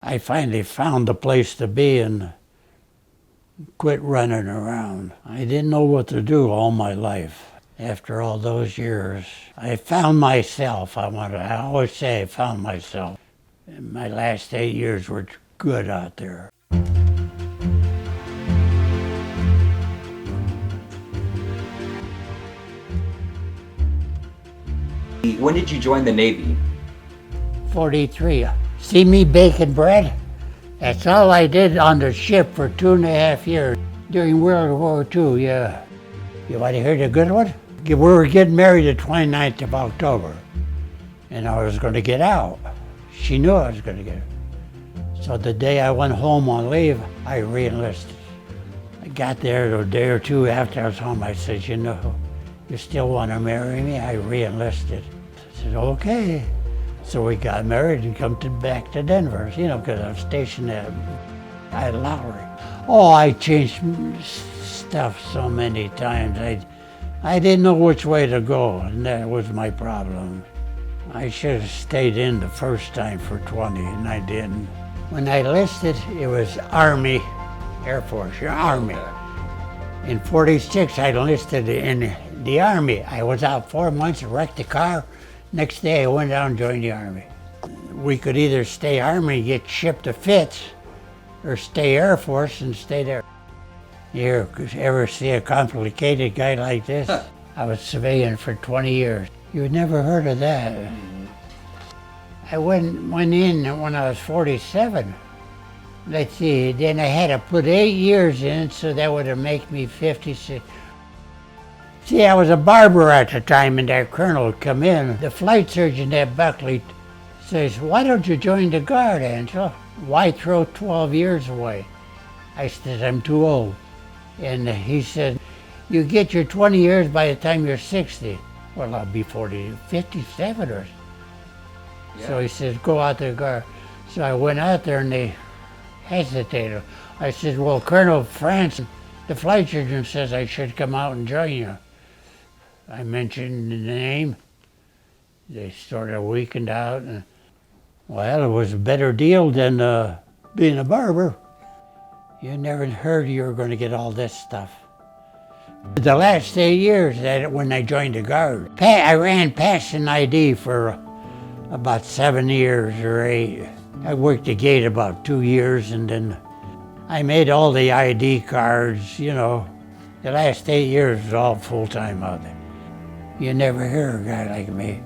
I finally found the place to be and quit running around. I didn't know what to do all my life. After all those years, I found myself. I always say I found myself. And my last 8 years were good out there. When did you join the Navy? 43. See me baking bread? That's all I did on the ship for 2.5 years. During World War II, yeah. You want to hear the good one? We were getting married the 29th of October, and I was going to get out. She knew I was going to get out. So the day I went home on leave, I re-enlisted. I got there a day or two after I was home. I said, you know, you still want to marry me? I re-enlisted. I said, okay. So we got married and come back to Denver, you know, because I was stationed at Lowry. Oh, I changed stuff so many times. I didn't know which way to go, and that was my problem. I should have stayed in the first time for 20, and I didn't. When I enlisted, it was Army, Air Force, Army. In 46, I enlisted in the Army. I was out 4 months, wrecked the car. Next day, I went down and joined the Army. We could either stay Army and get shipped to Fitz, or stay Air Force and stay there. You ever see a complicated guy like this? I was civilian for 20 years. You've never heard of that. I went in when I was 47. Let's see, then I had to put 8 years in, so that would have made me 56. See, I was a barber at the time, and that colonel would come in. The flight surgeon at Buckley says, why don't you join the Guard, Angelo? Why throw 12 years away? I said, I'm too old. And he said, you get your 20 years by the time you're 60. Well, I'll be 57 or so. Yeah. So he says, go out to the Guard. So I went out there and they hesitated. I said, well, Colonel France, the flight surgeon says I should come out and join you. I mentioned the name. They sort of weakened out. And, well, it was a better deal than being a barber. You never heard you were going to get all this stuff. The last 8 years, when I joined the Guard, I ran passing ID for about 7 years or 8. I worked the gate about 2 years, and then I made all the ID cards, you know. The last 8 years was all full-time out there. You never hear a guy like me.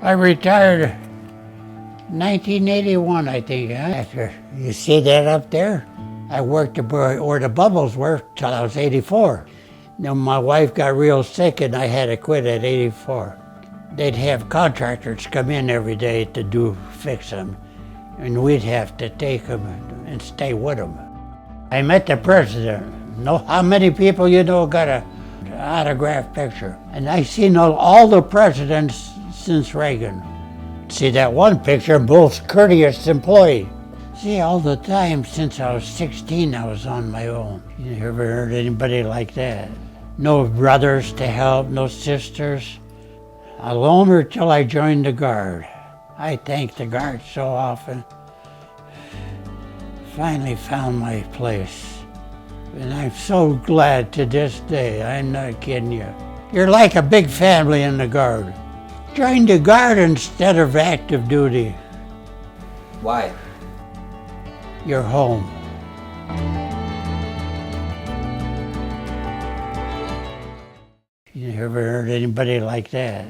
I retired 1981, I think, after. You see that up there? I worked where the bubbles were till I was 84. Then my wife got real sick and I had to quit at 84. They'd have contractors come in every day to fix them, and we'd have to take them and stay with them. I met the president. Know how many people you know got an autographed picture? And I seen all the presidents since Reagan. See that one picture, most courteous employee. See, all the time since I was 16, I was on my own. You ever heard anybody like that? No brothers to help, no sisters. Alone till I joined the Guard. I thank the Guard so often. Finally found my place. And I'm so glad to this day, I'm not kidding you. You're like a big family in the Guard. Join the Guard instead of active duty. Why? You're home. You ever heard anybody like that?